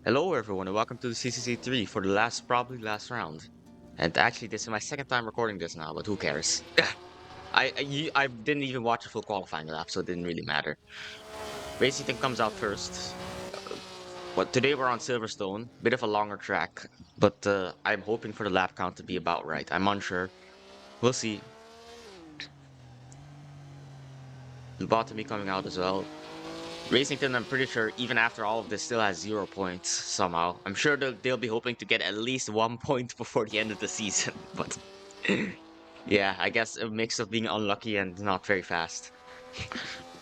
Hello everyone and welcome to the CCC 3 for the probably last round. And actually this is my second time recording this now, but who cares? I didn't even watch a full qualifying lap, so it didn't really matter. Racing comes out first. But today we're on Silverstone, bit of a longer track, but I'm hoping for the lap count to be about right. I'm unsure. We'll see. Lobotomy coming out as well. Racington, I'm pretty sure, even after all of this, still has 0 points somehow. I'm sure they'll be hoping to get at least 1 point before the end of the season, but yeah, I guess a mix of being unlucky and not very fast.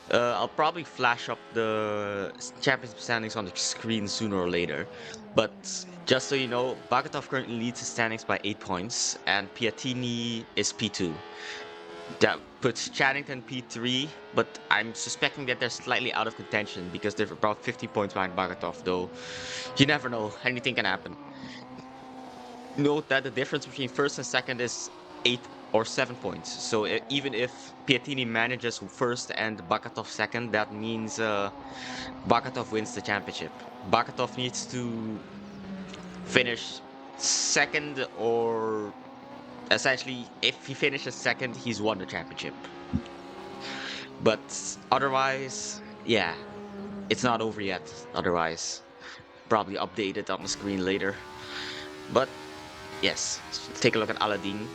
I'll probably flash up the championship standings on the screen sooner or later, but just so you know, Bagatov currently leads the standings by 8 points, and Piatini is P2. That puts Chaddington P3, but I'm suspecting that they're slightly out of contention because they're about 50 points behind Bagatov, though you never know, anything can happen. Note that the difference between first and second is 8 or 7 points, so even if Piatini manages first and Bagatov second, that means Bagatov wins the championship. Bagatov needs to finish second, or essentially, if he finishes second, he's won the championship. But otherwise, yeah, it's not over yet. Otherwise, probably update it on the screen later. But yes, take a look at Aladdin.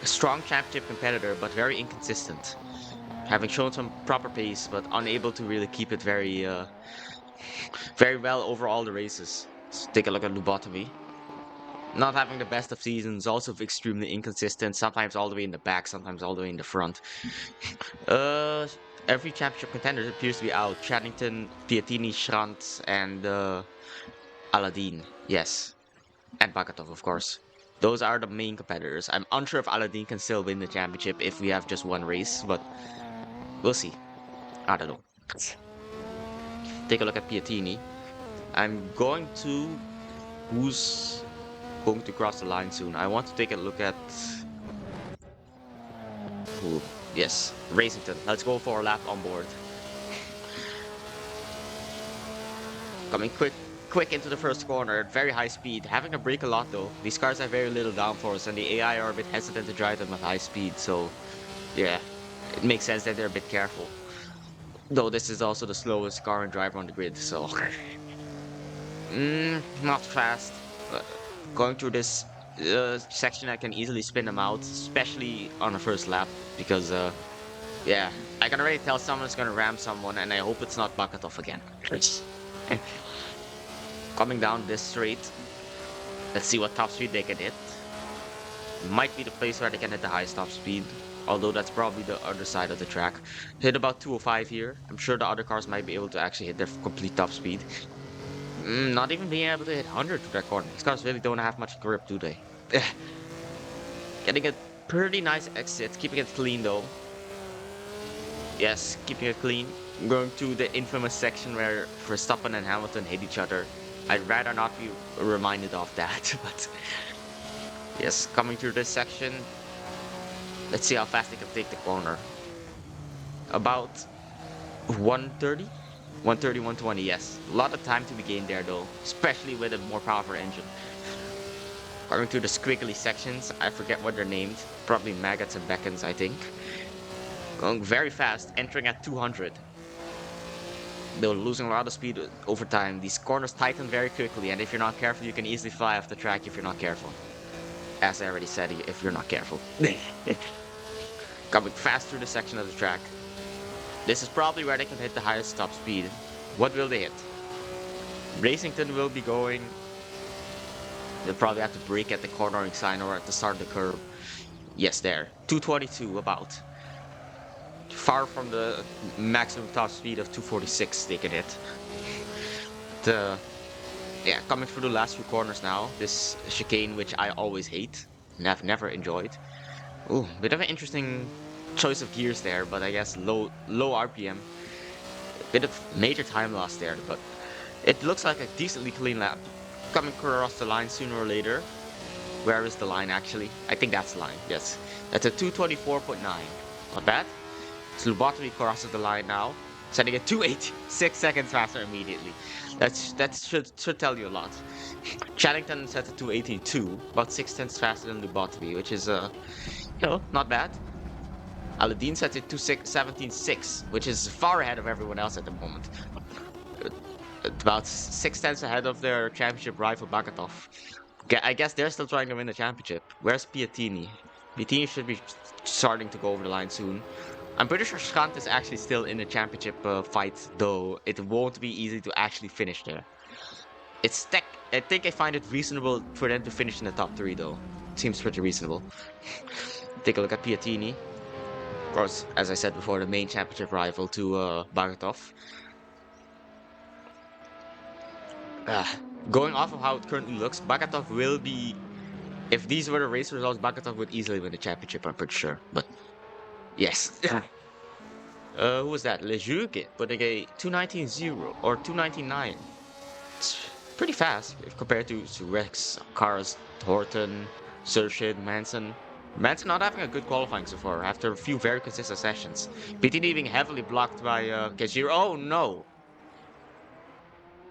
A strong championship competitor, but very inconsistent. Having shown some proper pace, but unable to really keep it very well over all the races. So take a look at Lubotomy. Not having the best of seasons, also extremely inconsistent, sometimes all the way in the back, sometimes all the way in the front. Uh, every championship contender appears to be out. Chaddington, Piatini, Schrant, and Aladdin. Yes. And Bakatov, of course. Those are the main competitors. I'm unsure if Aladdin can still win the championship if we have just one race, but we'll see. I don't know. Take a look at Piatini. I'm going to... Who's going to cross the line soon? I want to take a look at... Who? Yes, Racington. Let's go for a lap on board. Coming quick into the first corner at very high speed, having to brake a lot though. These cars have very little downforce and the AI are a bit hesitant to drive them at high speed, so yeah, it makes sense that they're a bit careful. Though this is also the slowest car and driver on the grid, so not fast. Going through this section, I can easily spin them out, especially on the first lap, because yeah, I can already tell someone's gonna ram someone, and I hope it's not Bakatov again. Coming down this straight, let's see what top speed they can hit. Might be the place where they can hit the highest top speed, although that's probably the other side of the track. Hit about 205 here. I'm sure the other cars might be able to actually hit their complete top speed. Not even being able to hit 100 to that corner. These cars really don't have much grip, do they? Getting a pretty nice exit, keeping it clean though. Yes, keeping it clean. Going to the infamous section where Verstappen and Hamilton hit each other. I'd rather not be reminded of that, but yes, coming through this section. Let's see how fast they can take the corner. About 130? 130, 120, yes. A lot of time to be gained there though, especially with a more powerful engine. Going through the squiggly sections, I forget what they're named. Probably maggots and beckons, I think. Going very fast, entering at 200. They're losing a lot of speed over time. These corners tighten very quickly, and if you're not careful, you can easily fly off the track if you're not careful. As I already said, if you're not careful. Coming fast through the section of the track. This is probably where they can hit the highest top speed. What will they hit? Racington will be going... They'll probably have to brake at the cornering sign or at the start of the curve. Yes, there. 222 about. Far from the maximum top speed of 246 they can hit. Yeah, coming through the last few corners now. This chicane, which I always hate and have never enjoyed. Ooh, bit of an interesting choice of gears there, but I guess low RPM. Bit of major time loss there, but it looks like a decently clean lap. Coming across the line sooner or later. Where is the line actually? I think that's the line, yes. That's a 224.9. Not bad. Slubotomy crosses the line now. setting it 2:86 seconds faster immediately. That should tell you a lot. Channington set it to 2:82, about 6 tenths faster than Lubotvi, which is not bad. Aladdin set it to 17.6, which is far ahead of everyone else at the moment. About 6 tenths ahead of their championship rival Bakatov. I guess they're still trying to win the championship. Where's Piatini? Piatini should be starting to go over the line soon. I'm pretty sure Schant is actually still in the championship fight, though it won't be easy to actually finish there. I think I find it reasonable for them to finish in the top 3, though. Seems pretty reasonable. Take a look at Piatini. Of course, as I said before, the main championship rival to Bagatov. Going off of how it currently looks, Bagatov will be... If these were the race results, Bagatov would easily win the championship, I'm pretty sure. But, yes. Who was that? Lejuke putting a 2:19.0 or 2:19.9. It's pretty fast if compared to Rex, Cars, Horton, Surshid, Manson. Manson not having a good qualifying so far after a few very consistent sessions. BTD being heavily blocked by Kajiro. Oh no!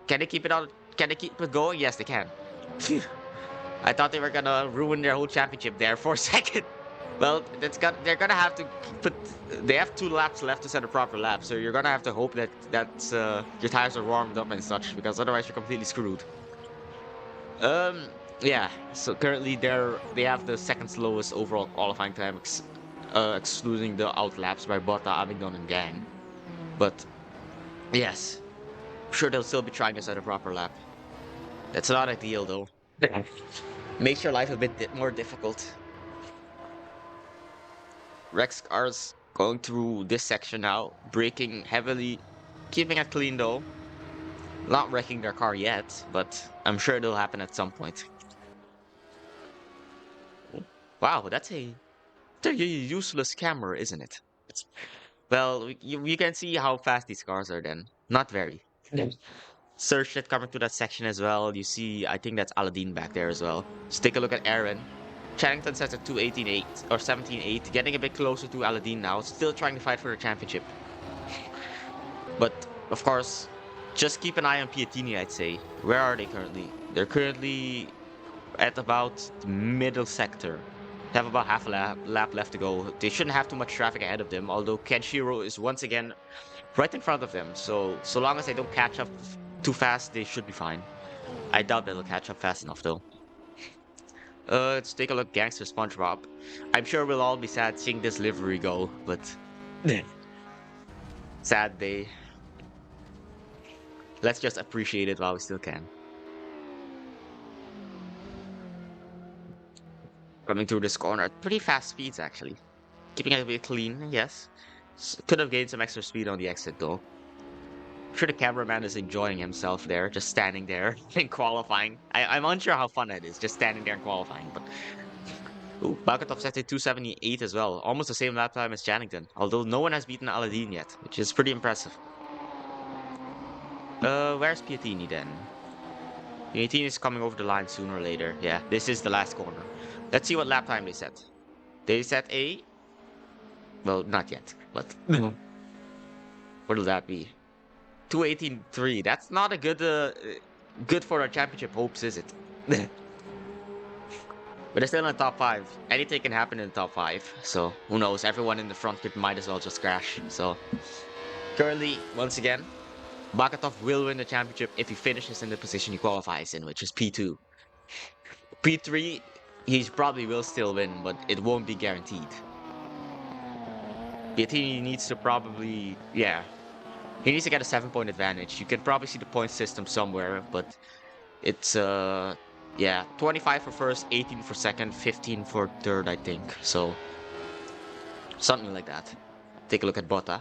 Can they keep it out? Can they keep it going? Yes, they can. I thought they were gonna ruin their whole championship there for a second. Well, they're gonna have to put. They have 2 laps left to set a proper lap, so you're gonna have to hope that your tires are warmed up and such, because otherwise you're completely screwed. Yeah. So currently they have the second slowest overall qualifying time, excluding the out laps by Botta, Abingdon, and Gang. But yes, I'm sure they'll still be trying to set a proper lap. That's not ideal though. Makes your life a bit more difficult. Rex cars going through this section now, braking heavily, keeping it clean though. Not wrecking their car yet, but I'm sure it'll happen at some point. Wow, that's a useless camera, isn't it? Well, you can see how fast these cars are then. Not very. Search it coming to that section as well. You see, I think that's Aladdin back there as well. Let's take a look at Aaron. Charrington sets at 2:18.8 or 17.8, getting a bit closer to Aladdin now, still trying to fight for the championship. But, of course, just keep an eye on Piatini, I'd say. Where are they currently? They're currently at about the middle sector. They have about half a lap left to go. They shouldn't have too much traffic ahead of them, although Kenshiro is once again right in front of them. So long as they don't catch up too fast, they should be fine. I doubt they'll catch up fast enough, though. Let's take a look at Gangster SpongeBob. I'm sure we'll all be sad seeing this livery go, but... sad day. Let's just appreciate it while we still can. Coming through this corner at pretty fast speeds, actually. Keeping it a bit clean, yes. Could have gained some extra speed on the exit, though. I'm sure the cameraman is enjoying himself there, just standing there in qualifying. I'm unsure how fun that is, just standing there in qualifying, but... Ooh, Bakatov set at 2:78 as well, almost the same lap time as Jannington, although no one has beaten Aladdin yet, which is pretty impressive. Where's Piatini then? Piatini is coming over the line sooner or later. Yeah, this is the last corner. Let's see what lap time they set. They set a... Well, not yet, but... what will that be? 2:18.3. That's not a good for our championship hopes, is it? But they're still in the top 5. Anything can happen in the top 5. So, who knows? Everyone in the front pit might as well just crash. So, currently, once again, Bakatov will win the championship if he finishes in the position he qualifies in, which is P2. P3, he probably will still win, but it won't be guaranteed. Piatini needs to probably... Yeah. He needs to get a 7-point advantage. You can probably see the point system somewhere, but it's... Yeah, 25 for first, 18 for second, 15 for third, I think. So, something like that. Take a look at Botta.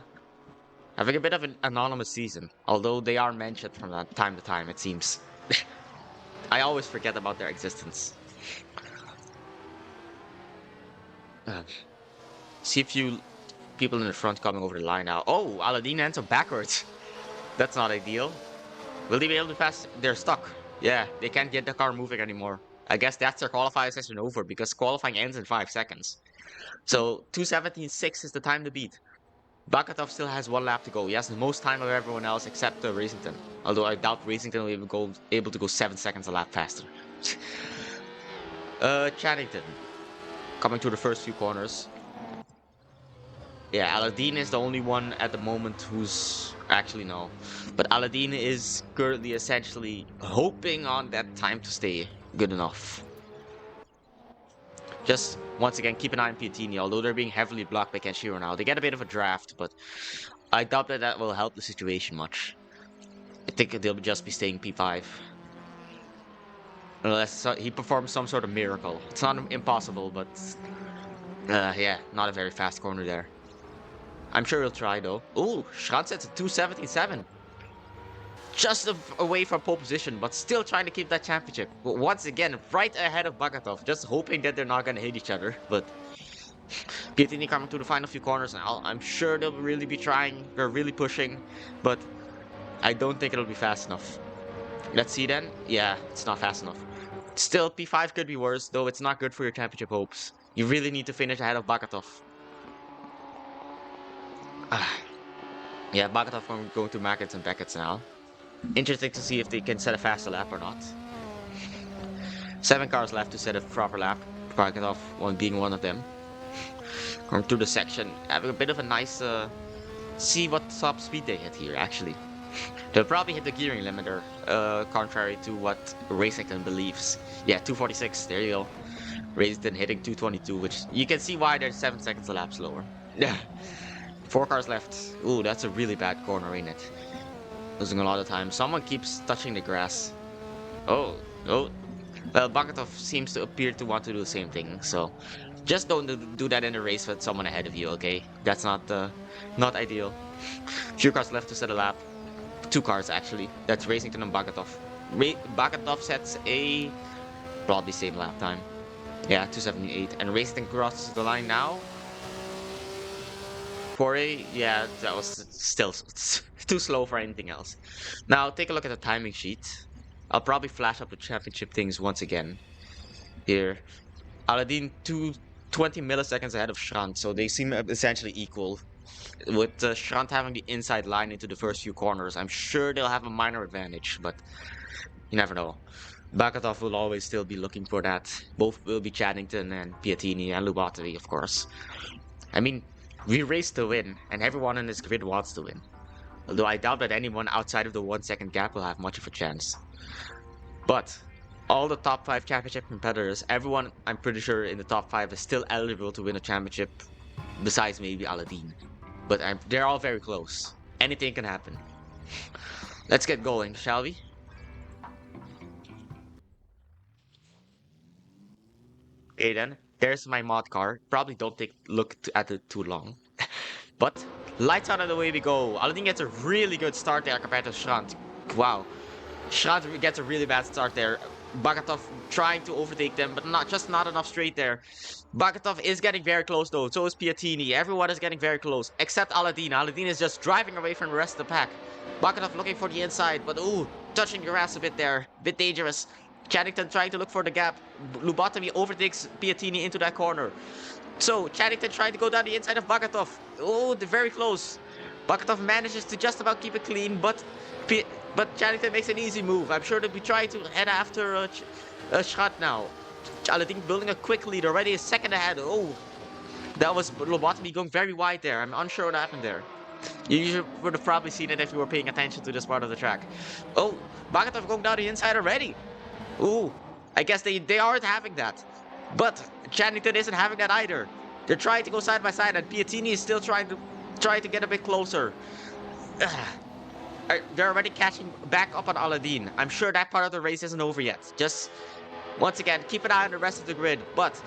Having a bit of an anonymous season, although they are mentioned from time to time, it seems. I always forget about their existence. See a few people in the front coming over the line now. Oh, Aladdin ends up backwards. That's not ideal. Will they be able to pass? They're stuck. Yeah, they can't get the car moving anymore. I guess that's their qualifying session over because qualifying ends in 5 seconds. So 2:17.6 is the time to beat. Bakatov still has 1 lap to go. He has the most time of everyone else except Racington. Although I doubt Racington will be able to go 7 seconds a lap faster. Channington. Coming to the first few corners. Yeah, Aladdin is the only one at the moment who's... Actually, no. But Aladdin is currently essentially hoping on that time to stay good enough. Just, once again, keep an eye on Piatini, although they're being heavily blocked by Kenshiro now. They get a bit of a draft, but I doubt that that will help the situation much. I think they'll just be staying P5. Unless he performs some sort of miracle. It's not impossible, but... yeah, not a very fast corner there. I'm sure he'll try, though. Ooh, Schrant sets at 277. Just away from pole position, but still trying to keep that championship. But once again, right ahead of Bakatov, just hoping that they're not going to hit each other. But Piatini coming to the final few corners now. I'm sure they'll really be trying. They're really pushing, but I don't think it'll be fast enough. Let's see then. Yeah, it's not fast enough. Still, P5 could be worse, though it's not good for your championship hopes. You really need to finish ahead of Bakatov. Yeah, Bakatov going to Mackets and Beckett's now. Interesting to see if they can set a faster lap or not. 7 cars left to set a proper lap. Bakatov being one of them. Going through the section, having a bit of a nice... see what top speed they hit here, actually. They'll probably hit the gearing limiter, contrary to what Racington believes. Yeah, 246, there you go. Racington hitting 222, which you can see why they're 7 seconds a lap slower. Yeah. 4 cars left. Ooh, that's a really bad corner, ain't it? Losing a lot of time. Someone keeps touching the grass. Oh. Well, Bakatov seems to appear to want to do the same thing, so just don't do that in a race with someone ahead of you, okay? That's not ideal. Few cars left to set a lap. 2 cars, actually. That's Racington and Bakatov. Bakatov sets a probably same lap time. Yeah, 278. And Racington crosses the line now. Corey, yeah, that was still too slow for anything else. Now, take a look at the timing sheet. I'll probably flash up the championship things once again. Here. Aladdin 20 milliseconds ahead of Schrant, so they seem essentially equal. With Schrant having the inside line into the first few corners, I'm sure they'll have a minor advantage, but you never know. Bakatov will always still be looking for that. Both will be Channington and Piatini and Lubatovi, of course. I mean, we race to win, and everyone in this grid wants to win. Although I doubt that anyone outside of the 1 second gap will have much of a chance. But all the top 5 championship competitors, everyone I'm pretty sure in the top 5 is still eligible to win a championship, besides maybe Aladdin. But they're all very close. Anything can happen. Let's get going, shall we? Okay then, there's my mod car. Probably don't look at it too long. But lights out and away we go. Aladdin gets a really good start there compared to Schrant. Wow. Schrant gets a really bad start there. Bakatov trying to overtake them, but not enough straight there. Bakatov is getting very close though, so is Piatini. Everyone is getting very close, except Aladdin. Aladdin is just driving away from the rest of the pack. Bakatov looking for the inside, but ooh, touching the grass a bit there. Bit dangerous. Channington trying to look for the gap. Lubatomi overtakes Piatini into that corner. So, Channington trying to go down the inside of Bakatov. Oh, they're very close. Bakatov manages to just about keep it clean, but Channington makes an easy move. I'm sure they'll be trying to head after Schrant now. Aladdin building a quick lead, already a second ahead. Oh, that was Lubatomi going very wide there. I'm unsure what happened there. You would have probably seen it if you were paying attention to this part of the track. Oh, Bakatov going down the inside already. Ooh, I guess they aren't having that. But Channington isn't having that either. They're trying to go side by side, and Piatini is still trying to get a bit closer. They're already catching back up on Aladdin. I'm sure that part of the race isn't over yet. Just, once again, keep an eye on the rest of the grid. But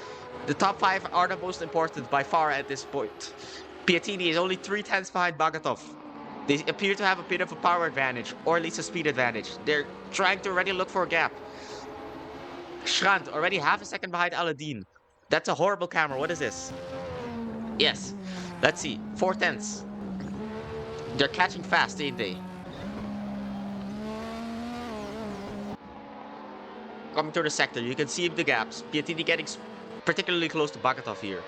the top 5 are the most important by far at this point. Piatini is only 3/10 behind Bakatov. They appear to have a bit of a power advantage, or at least a speed advantage. They're trying to already look for a gap. Schrant already half a second behind Aladdin. That's a horrible camera. What is this? Yes. Let's see. 4/10. They're catching fast, ain't they? Coming through the sector, you can see the gaps. Piatini getting particularly close to Bakatov here.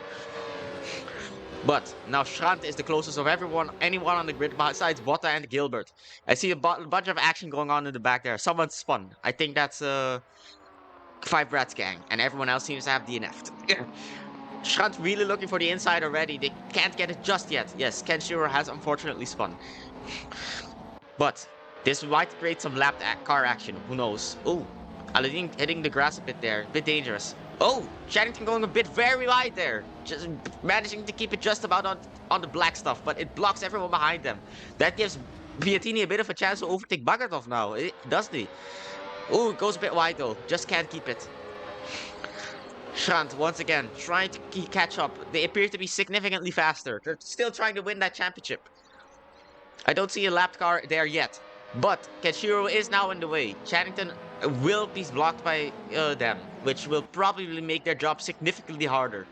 But now Schrant is the closest of anyone on the grid besides Botta and Gilbert. I see a bunch of action going on in the back there. Someone spun. I think that's Five Rats gang, and everyone else seems to have DNF'd. Schrant really looking for the inside already. They can't get it just yet. Yes, Kenshiro has unfortunately spun. But this might create some lapped car action. Who knows? Oh, Aladdin hitting the grass a bit there. A bit dangerous. Oh, Shaddington going a bit very wide there. Just managing to keep it just about on the black stuff. But it blocks everyone behind them. That gives Biatini a bit of a chance to overtake Bagatov now. Doesn't he? Oh, it goes a bit wide though. Just can't keep it. Schrant, once again, trying to catch up. They appear to be significantly faster. They're still trying to win that championship. I don't see a lapped car there yet. But Kenshiro is now in the way. Chaddington will be blocked by them, which will probably make their job significantly harder.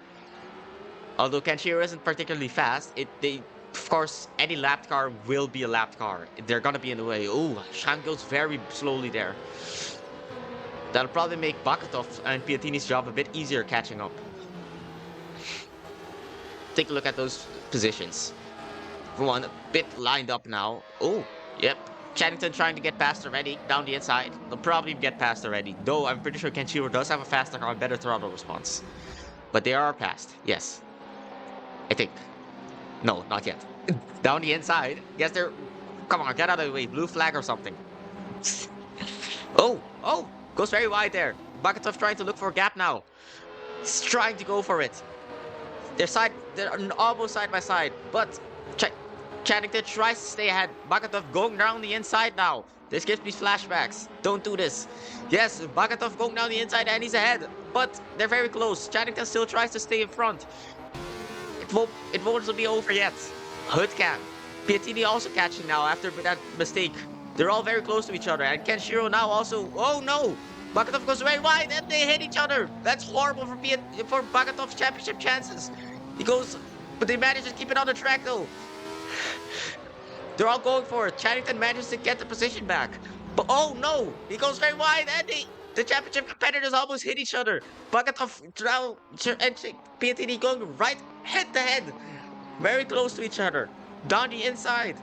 Although Kenshiro isn't particularly fast, of course, any lapped car will be a lapped car. They're gonna be in the way. Oh, Schrant goes very slowly there. That'll probably make Bakatov and Piatini's job a bit easier catching up. Take a look at those positions. Everyone a bit lined up now. Oh, yep. Chaddington trying to get past already, down the inside. They'll probably get past already, though I'm pretty sure Kenshiro does have a faster car and better throttle response. But they are past, yes. I think. No, not yet. Down the inside. Yes, they're... Come on, get out of the way. Blue flag or something. Oh! Goes very wide there. Bakatov trying to look for a gap now. He's trying to go for it. They're almost side by side, but Chaddington tries to stay ahead. Bakatov going down the inside now. This gives me flashbacks. Don't do this. Yes, Bakatov going down the inside and he's ahead, but they're very close. Chaddington still tries to stay in front. It won't be over yet. Hood can. Piatini also catching now after that mistake. They're all very close to each other, and Kenshiro now also... Oh no! Bakatov goes very wide, and they hit each other! That's horrible for Bakatov's championship chances. He goes... But they manage to keep it on the track, though. They're all going for it. Chaddington manages to get the position back. But oh no! He goes very wide, and the championship competitors almost hit each other. Bakatov now... And Piatini going right head-to-head. Very close to each other. Down the inside.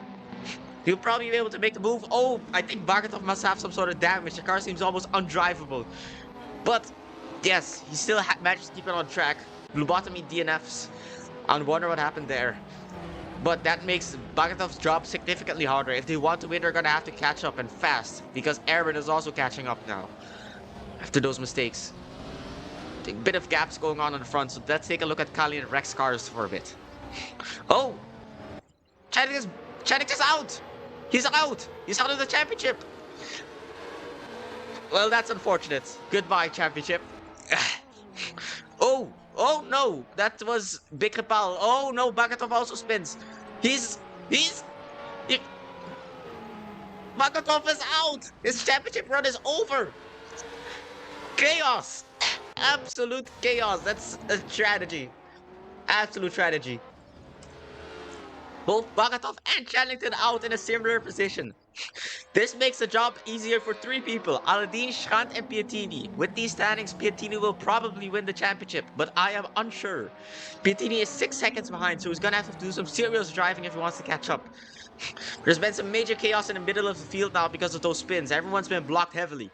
He'll probably be able to make the move. Oh, I think Bakatov must have some sort of damage. The car seems almost undrivable. But, yes, he still managed to keep it on track. Lobotomy DNFs. I wonder what happened there. But that makes Bakatov's job significantly harder. If they want to win, they're going to have to catch up and fast. Because Aaron is also catching up now. After those mistakes. A bit of gaps going on in the front. So let's take a look at Kali and Rex cars for a bit. Oh! Channing is out! He's out! He's out of the championship! Well, that's unfortunate. Goodbye, championship. Oh no! That was Big Repal. Oh no, Bakatov also spins. Bakatov is out! His championship run is over! Chaos! Absolute chaos. That's a tragedy. Absolute tragedy. Both Bakatov and Challengton out in a similar position. This makes the job easier for three people, Aladdin, Schrant, and Piatini. With these standings, Piatini will probably win the championship, but I am unsure. Piatini is 6 seconds behind, so he's gonna have to do some serious driving if he wants to catch up. There's been some major chaos in the middle of the field now because of those spins. Everyone's been blocked heavily.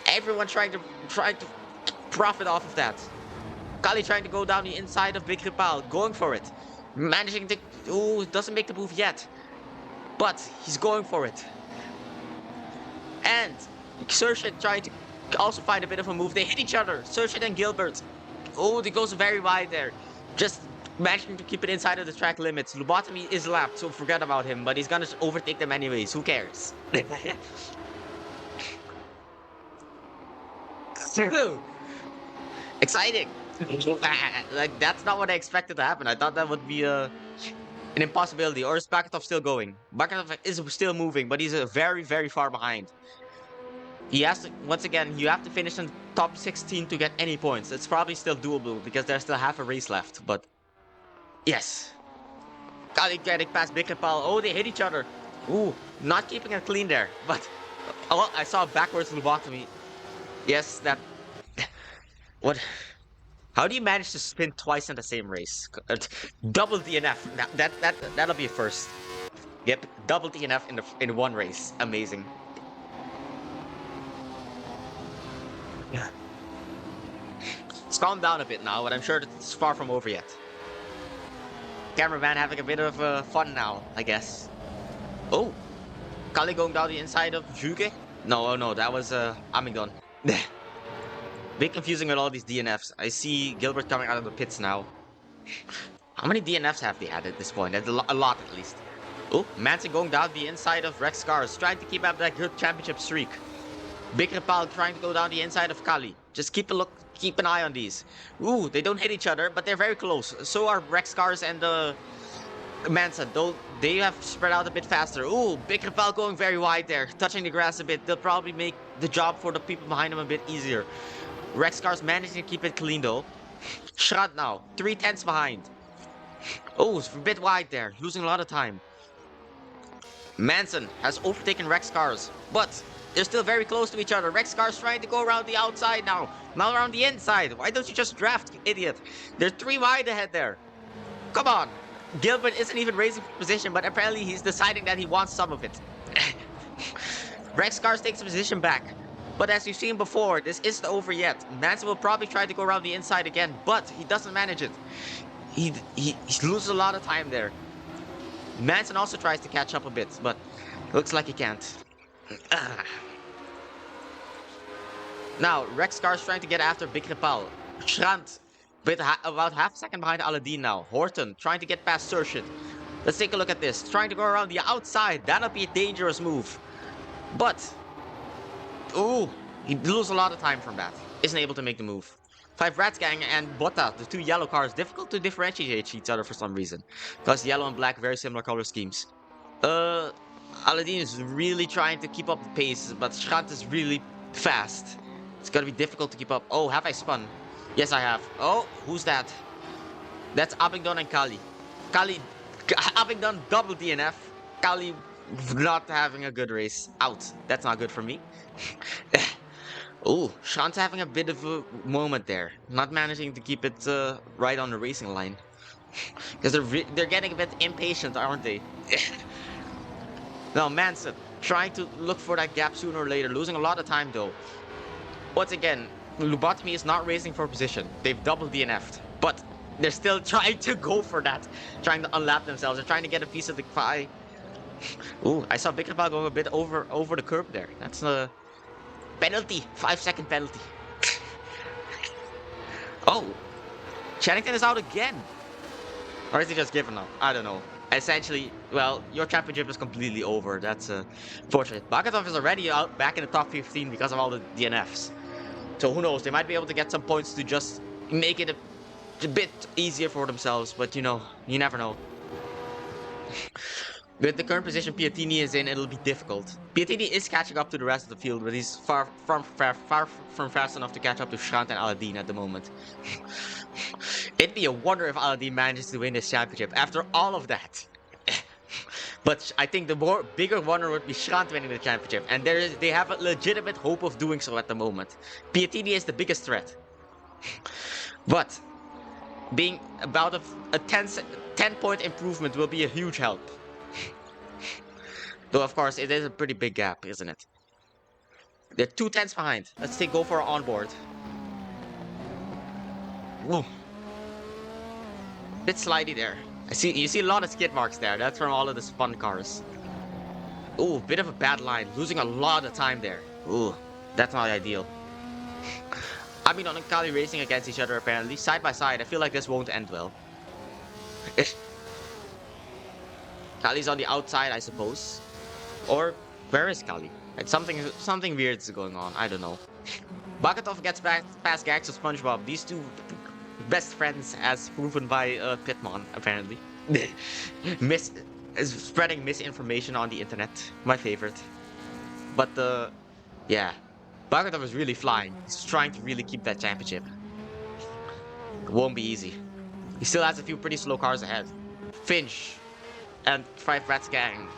Everyone trying to profit off of that. Kali trying to go down the inside of Big Repal, going for it. Managing to... Ooh, doesn't make the move yet. But he's going for it. And Sershin trying to also find a bit of a move. They hit each other. Sershin and Gilbert. Oh, he goes very wide there. Just managing to keep it inside of the track limits. Lobotomy is lapped, so forget about him. But he's gonna overtake them anyways. Who cares? Exciting. Like, that's not what I expected to happen. I thought that would be an impossibility. Or is Bakatov still going? Bakatov is still moving, but he's very, very far behind. He has to, once again, you have to finish in top 16 to get any points. It's probably still doable because there's still half a race left, but yes. Kali getting past Big Repal. Oh, they hit each other. Ooh, not keeping it clean there, but oh, I saw backwards lobotomy. Yes, that... What? How do you manage to spin twice in the same race? Double DNF. That'll be a first. Yep, double DNF in one race. Amazing. Yeah. It's calmed down a bit now, but I'm sure that it's far from over yet. Cameraman having a bit of fun now, I guess. Oh, Kali going down the inside of Juge? No, oh no, that was Amigdon. Bit confusing with all these DNFs. I see Gilbert coming out of the pits now. How many DNFs have they had at this point? A lot at least. Oh, Manson going down the inside of Rex Cars, trying to keep up that good championship streak. Big Rapal trying to go down the inside of Kali. Just keep an eye on these. Ooh, they don't hit each other, but they're very close. So are Rex Cars and Manson. Though they have spread out a bit faster. Ooh, Big Rapal going very wide there, touching the grass a bit. They'll probably make the job for the people behind him a bit easier. Rex Cars managing to keep it clean though. Schrad now, 3/10 behind. Oh, it's a bit wide there, losing a lot of time. Manson has overtaken Rex Cars, but they're still very close to each other. Rex Cars trying to go around the outside now. Now around the inside. Why don't you just draft, you idiot? They're 3 wide ahead there. Come on. Gilbert isn't even raising position, but apparently he's deciding that he wants some of it. Rex Cars takes position back. But as we've seen before, this isn't over yet. Manson will probably try to go around the inside again, but he doesn't manage it. He loses a lot of time there. Manson also tries to catch up a bit, but looks like he can't. Now, Rex Cars trying to get after Big Rapal. Schrand, about half a second behind Aladdin now. Horton trying to get past Surshit. Let's take a look at this. Trying to go around the outside. That'll be a dangerous move. But, ooh, he loses a lot of time from that. Isn't able to make the move. 5 Rats Gang and Botta, the 2 yellow cars, difficult to differentiate each other for some reason. Because yellow and black, very similar color schemes. Aladdin is really trying to keep up the pace, but Schrand is really fast. It's gonna be difficult to keep up. Oh, have I spun? Yes, I have. Oh, who's that? That's Abingdon and Kali. Abingdon double DNF. Kali not having a good race. Out. That's not good for me. Oh, Sean's having a bit of a moment there. Not managing to keep it right on the racing line. Because they're getting a bit impatient, aren't they? Now, Manson trying to look for that gap sooner or later. Losing a lot of time, though. Once again, Lobotomy is not racing for position. They've double DNF'd. But they're still trying to go for that. Trying to unlap themselves. They're trying to get a piece of the pie. Ooh, I saw Big Rapal go a bit over the curb there. That's a penalty. 5-second penalty. Oh, Channington is out again. Or is he just given up? I don't know. Essentially, well, your championship is completely over. That's fortunate. Bakatov is already out back in the top 15 because of all the DNFs. So who knows? They might be able to get some points to just make it a bit easier for themselves. But you know, you never know. With the current position Piatini is in, it'll be difficult. Piatini is catching up to the rest of the field, but he's far from fast enough to catch up to Schrand and Aladdin at the moment. It'd be a wonder if Aladdin manages to win this championship after all of that. But I think the bigger wonder would be Schrand winning the championship, and they have a legitimate hope of doing so at the moment. Piatini is the biggest threat. But being about a 10-point improvement will be a huge help. Though, of course, it is a pretty big gap, isn't it? They're 2/10 behind. Let's go for our onboard. Whoa. Bit slidey there. You see a lot of skid marks there. That's from all of the spun cars. Ooh, bit of a bad line. Losing a lot of time there. Ooh, that's not ideal. Abingdon and Kali racing against each other apparently. Side by side. I feel like this won't end well. Kali's on the outside, I suppose. Or, where is Kali? It's something weird is going on. I don't know. Bakatov gets back past Gax of SpongeBob. These two best friends, as proven by Pitmon, apparently. Spreading misinformation on the internet. My favorite. But, yeah. Bakatov is really flying. He's trying to really keep that championship. It won't be easy. He still has a few pretty slow cars ahead. Finch and 5 Rats Gang.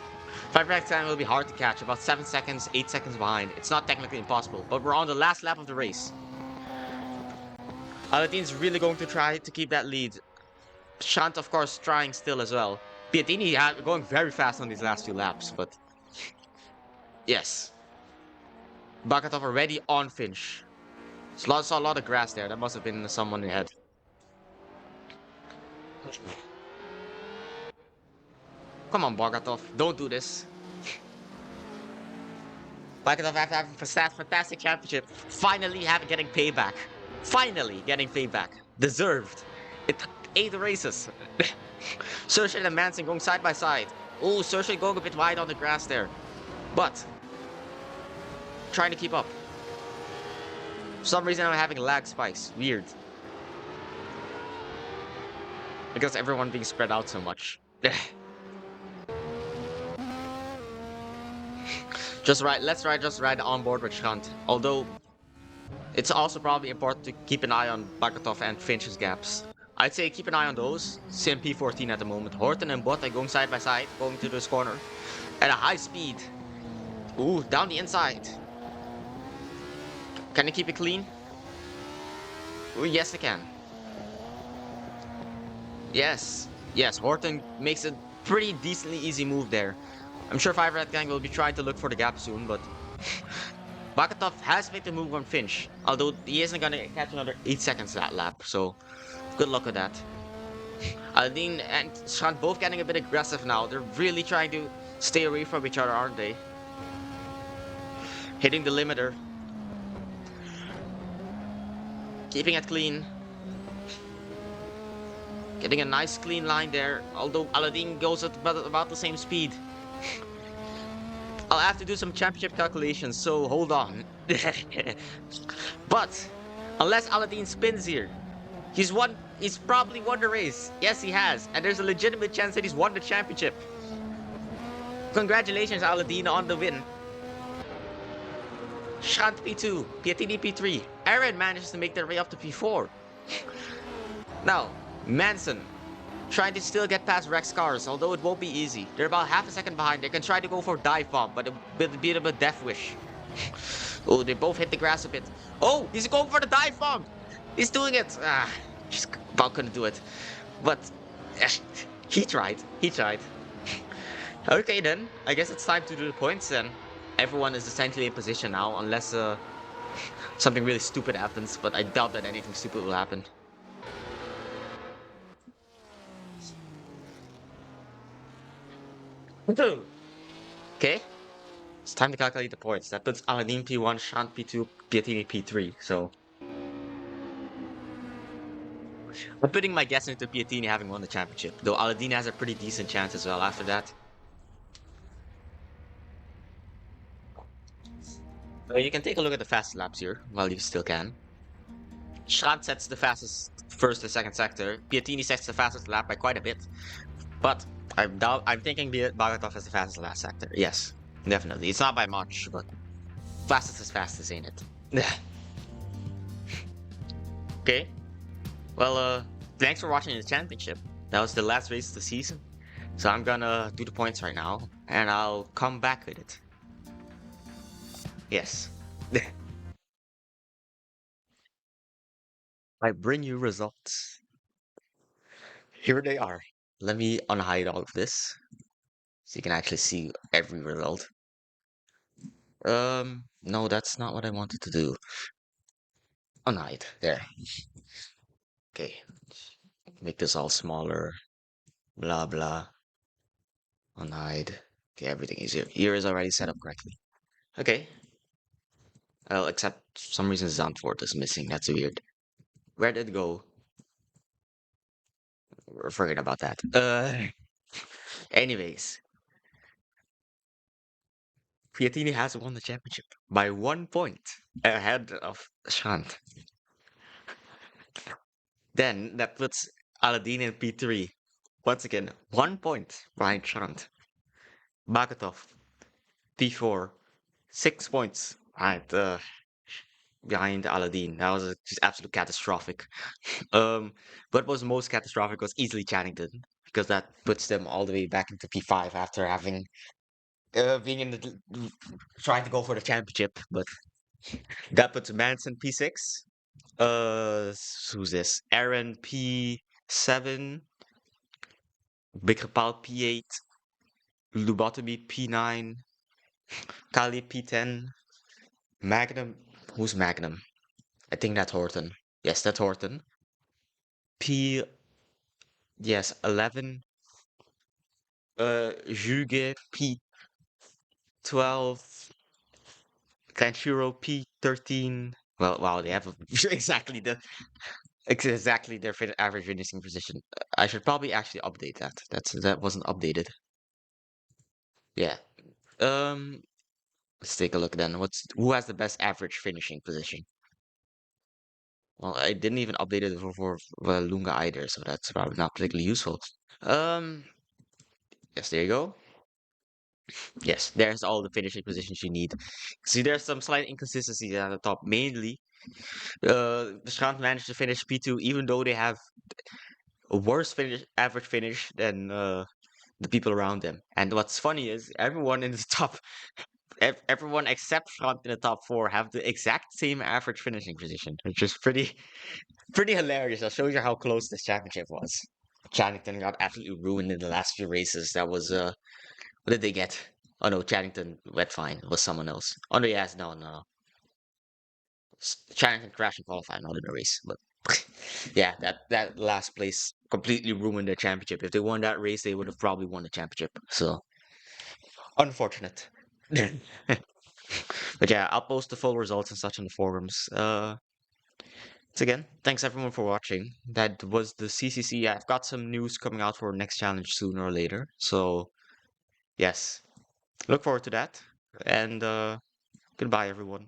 5 Rats Gang will be hard to catch, about 7 seconds, 8 seconds behind. It's not technically impossible, but we're on the last lap of the race. Aladdin's really going to try to keep that lead. Shant, of course, trying still as well. Piatini going very fast on these last few laps, but yes. Bakatov already on Finch. Saw a lot of grass there. That must have been someone ahead. Come on, Bakatov. Don't do this. Bakatov after having a fantastic championship. Finally getting payback. Finally getting payback. Deserved. It took 8 races. Sershin and Manson going side by side. Oh, Sershin going a bit wide on the grass there. But trying to keep up. For some reason I'm having lag spikes. Weird. Because everyone being spread out so much. Let's ride on board with Shunt. Although it's also probably important to keep an eye on Bakatov and Finch's gaps. I'd say keep an eye on those. CMP 14 at the moment. Horton and Bot are going side by side, going to this corner. At a high speed. Ooh, down the inside. Can you keep it clean? Ooh, yes, I can. Yes. Yes, Horton makes a pretty decently easy move there. I'm sure Five Red Gang will be trying to look for the gap soon, but Bakatov has made the move on Finch, although he isn't gonna catch another 8 seconds that lap, so good luck with that. Aldine and Shant both getting a bit aggressive now. They're really trying to stay away from each other, aren't they? Hitting the limiter. Keeping it clean. Getting a nice clean line there, although Aladdin goes at about the same speed. I'll have to do some championship calculations, so hold on. But unless Aladdin spins here, he's probably won the race. Yes, he has, and there's a legitimate chance that he's won the championship. Congratulations, Aladdin, on the win. Shant P2, Piatini P3. Aaron manages to make their way up to P4. Now, Manson trying to still get past Rex cars, although it won't be easy. They're about half a second behind. They can try to go for dive bomb, but with a bit of a death wish. Oh, they both hit the grass a bit. Oh, he's going for the dive bomb. He's doing it. Ah, just about couldn't do it. But he tried. He tried. Okay then, I guess it's time to do the points then. Everyone is essentially in position now, unless something really stupid happens, but I doubt that anything stupid will happen. Okay, it's time to calculate the points. That puts Aladdin P1, Shant P2, Piatini P3, so... I'm putting my guess into Piatini having won the championship, though Aladdin has a pretty decent chance as well after that. You can take a look at the fast laps here, while you still can. Shant sets the fastest first and second sector. Piatini sets the fastest lap by quite a bit. But I'm thinking Bagatov has the fastest last sector. Yes, definitely. It's not by much, but fastest is fastest, ain't it? Okay. Well, thanks for watching the championship. That was the last race of the season. So I'm gonna do the points right now, and I'll come back with it. Yes. I bring you results. Here they are. Let me unhide all of this, so you can actually see every result. No, that's not what I wanted to do. Unhide. There. Okay. Make this all smaller. Blah, blah. Unhide. Okay, everything is here. Here is already set up correctly. Okay. Well, except for some reason Zandvoort is missing. That's weird. Where did it go? We're forgetting about that. Anyways. Piatini has won the championship by 1 point ahead of Shant. Then that puts Aladdin in P3. Once again, 1 point behind Shant. Bagatov, P4, 6 points behind Aladdin. That was just absolute catastrophic. What was most catastrophic was easily Channington, because that puts them all the way back into P5 after having being in the trying to go for the championship. But that puts Manson P6, Who's this? Aaron P7, Bikrapal P8, Lubotomy P9, Kali P10, Magnum. Who's Magnum? I think that's Horton. Yes, that's Horton. P, yes, 11. Juge P12, Kanshiro P13. Well, wow, they have exactly exactly their average finishing position. I should probably actually update that. That wasn't updated. Yeah. Um, let's take a look then. Who has the best average finishing position? Well, I didn't even update it for Lunga either, so that's probably not particularly useful. Um, yes, there you go. Yes, there's all the finishing positions you need. See, there's some slight inconsistencies at the top. Mainly, the Strand managed to finish P2 even though they have a worse average finish than the people around them. And what's funny is everyone in the top, everyone except Strand in the top four have the exact same average finishing position, which is pretty hilarious. That shows you how close this championship was. Channington got absolutely ruined in the last few races. That was what did they get? Oh no, Channington went fine. It was someone else. Oh no, yes, no. Channington crashed in qualifying, not in the race. But yeah, that last place completely ruined their championship. If they won that race, they would have probably won the championship. So unfortunate. But yeah, I'll post the full results and such on the forums. So again, thanks everyone for watching. That was the CCC. I've got some news coming out for next challenge sooner or later. So yes, look forward to that. And goodbye everyone.